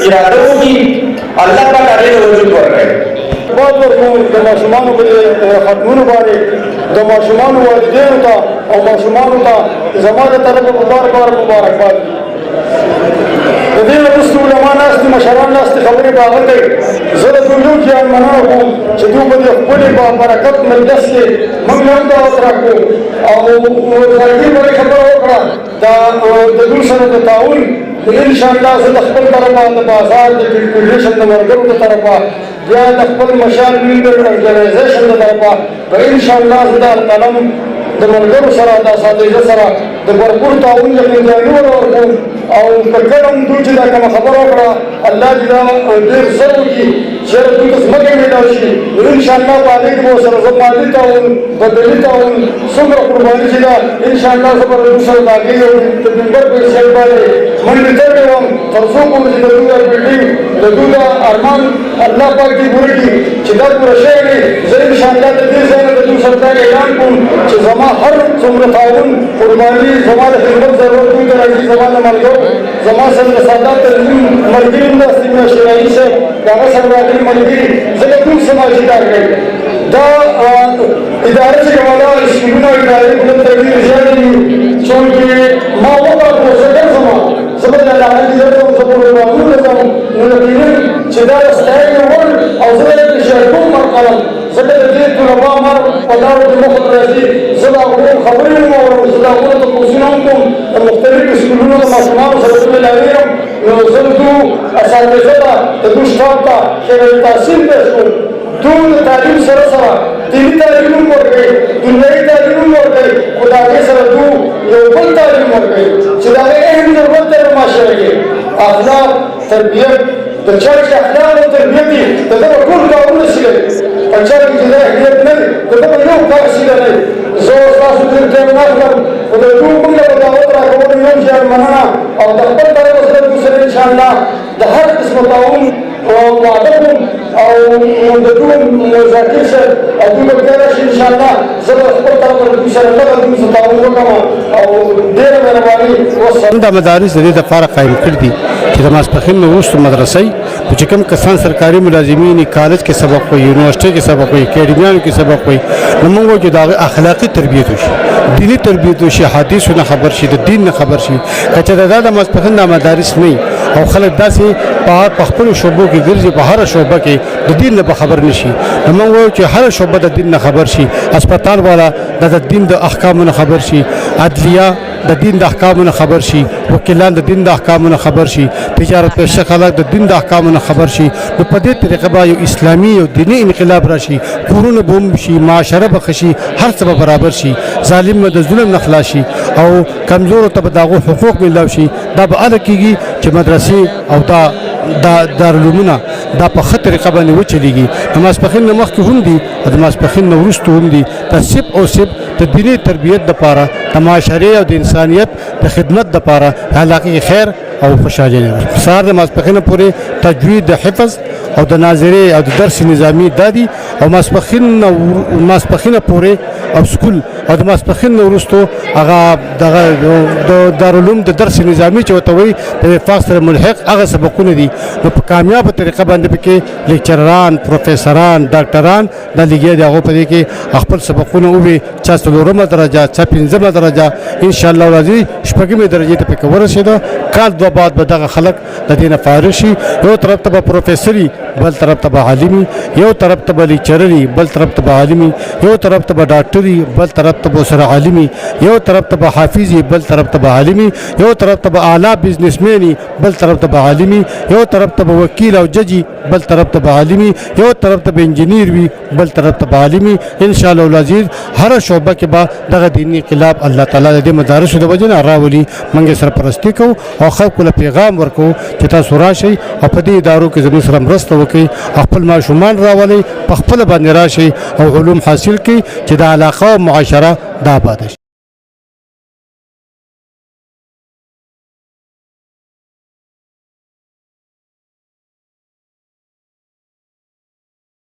इरादा होगी अल्लाह पाक आगे वजूद कर रहे हैं بعض ورکوم د ماشومانو په ختمونو باندې د ماشومانو والدینو ته او ماشومانو ته زما د طرفه مبارکباد د دې وروسته علما ناست مشران ناست خبرې باغل دی زه د دوی یو جان مننه کوم چې دوی په دې خپلې برکت مجلس کې موږ هم دعوت راکړو او ځانګړې باندې خبره وکړه د دوی سره د تعاون ان شاء الله زه د خپل طرفه د بازار د فیډریشن د ملګرو د طرفه بیا د خپل مشال میډر ارګنایزیشن د طرفه په ان شاء الله زه د قلم د ملګرو سره د اساتذه سره د भरपूर تعاون یقیني ورکوم او کله دوی چې دا کوم خبره وکړه الله دې ډېر زر وکړي چې دوی ته ځمکه میلاو شي ان شاء الله باندې به سره زمادي تعاون بدلي تعاون څومره قرباني چې دا ان شاء الله زبر سره داږي او د نمبر په شی باندې منډه کوم تر څو کوم چې د دوی بلډینګ د دوی ارمان الله پاک دې ورکړي چې دا پوره شي زه ان شاء الله د دې ځای د دوی سره اعلان کوم چې زما هر څومره تعاون قرباني زما د خدمت ضرورت دوی ته راځي زما د ملګرو زما سره د سادات تنظیم ملګري هم داسې شرعي صاحب د هغه سره راغلي ملګري زه د ټول سماجي کار کوي دا اداره چې کومه سکولونه ادارې په تدبیر زیات دي چونکې ما وکړو زه درځم زه به د هغه دې درځم زه به ورغلم نو یقینا چې دا ستایي ول او زه د شرکو مرقلم زه د دې طلبه مر په لار د مخ راځي زه دا خبرې مو زه دا ورته کوم کوم مختلف سکولونو د ماشومانو سره ملاویم نو زه دوی اساتذه ته د دوی شتاب ته شرعي تحصیل پیش کوم دوی د تعلیم سره سره دیني تعلیم هم ورکوي دنیایي تعلیم هم ورکوي خو د هغې سره دوی یو بل تعلیم ورکوي چې د هغې اهم ضرورت دی په معاشره کې اخلاق تربیت د چا چې اخلاق او تربیت وي د ده به ټول کارونه شي کوي په چا کې چې دا اهلیت نه وي د ده به یو کار شي نه وي زه ستاسو ډېر ټایم نه اخلم خو د دوی موږ له دعوت راکولو یو شی مننه او د خپل طرفه سره دوی سره انشاءالله د هر قسمه تعاون وعده کوم او د دوی مذاکر صاحب او دوی به بیا راشي انشاءالله زه به خپل طرفه دوی سره دغه دوی سره تعاون وکړم او ډېره مهرباني والسلام. دا مدارس د دې دپاره قایم کړي دي چې د ماسپښین نه وروسته مدرسې چې کوم کسان سرکاري ملازمین کالج کې سبق وایي یونیورسټۍ کې سبق وایي اکیډمیانو کې سبق وایي نو موږ وایو چې د هغې اخلاقي تربیت وشي دیني تربیت وشي حدیثو نه خبر شي د دین نه خبر شي که چېرته دا د ماسپښین دا مدارس نه وي او خلک داسې په خپلو شعبو کې ګرځي په هره شعبه کې د دین نه به خبر نه شي نو موږ وایو چې هره شعبه د دین نه خبر شي اسپتال والا د دین د احکامو نه خبر شي عدلیه د دین د احکامو نه خبر شي وکیلان د دین د احکامو نه خبر شي تجارت پیشه خلک د دین د احکامو نه خبر شي نو په دې طریقه به یو اسلامي او دیني انقلاب راشي کورونه به هم شي معاشره به ښه شي هر څه به برابر شي ظالم به د ظلم نه خلاص شي او کمزورو ته به د هغو حقوق میلاو شي دا به هله کېږي چې مدرسې او دا دارالعلومونه دا په ښه طریقه باندې وچلېږي د ماسپښین نه مخکې هم دي او د ماسپښین نه وروسته هم دي دا صرف او صرف د دیني تربیت دپاره د معاشرې او د انسانیت د خدمت دپاره علاقې خیر او خوشحالي سهار د ماسپښینه پورې تجوید د حفظ او د ناظرې او د درس نظامي دا دي او ماسپښینه پورې او سکول او د ماسپښین نه وروستو هغه دغه د دارالعلوم د درس نظامي چې ورته وایي د وفاق سره ملحق هغه سبقونه دي نو په کامیابه طریقه باندې پکې لیکچرران پروفیسران ډاکټران دا لګیا دي هغو په دې کې خپل سبقونه ووي چا څلورمه درجه چا پنځمه درجه انشاءالله راځي شپږمې درجې ته پکې ورسېده کال دوه بعد به دغه خلک د دې نه فارغ شي یو طرف ته به پروفیسري بل طرف ته به عالمي یو طرف ته به لیکچرري بل طرف ته به عالمي یو طرف ته به ډاکټري بل طرف ته به سره عالمي یو طرف ته به حافظي بل طرف ته به عالمي یو طرف ته به اعلی بزنسمني بل طرف ته به عالمي یو طرف ته به وکیل او ججي بل طرف ته به عالمي یو طرف ته به انجینیر وي بل طرف ته به عالمي ان شاء الله العزیز هر شعبه کې به دغه دیني انقلاب الله تعالی د مدارسو د وجه نه راولي موږ سرپرستي کوو او خلکو له پیغام ورکوو چې تاسو راشئ او په دې ادارو کې زموږ سره مرسته وکړئ خپل ماشومان راولئ په خپله باندې راشئ او علوم حاصل کړئ چې د علاقه او معاشره دا آباده شي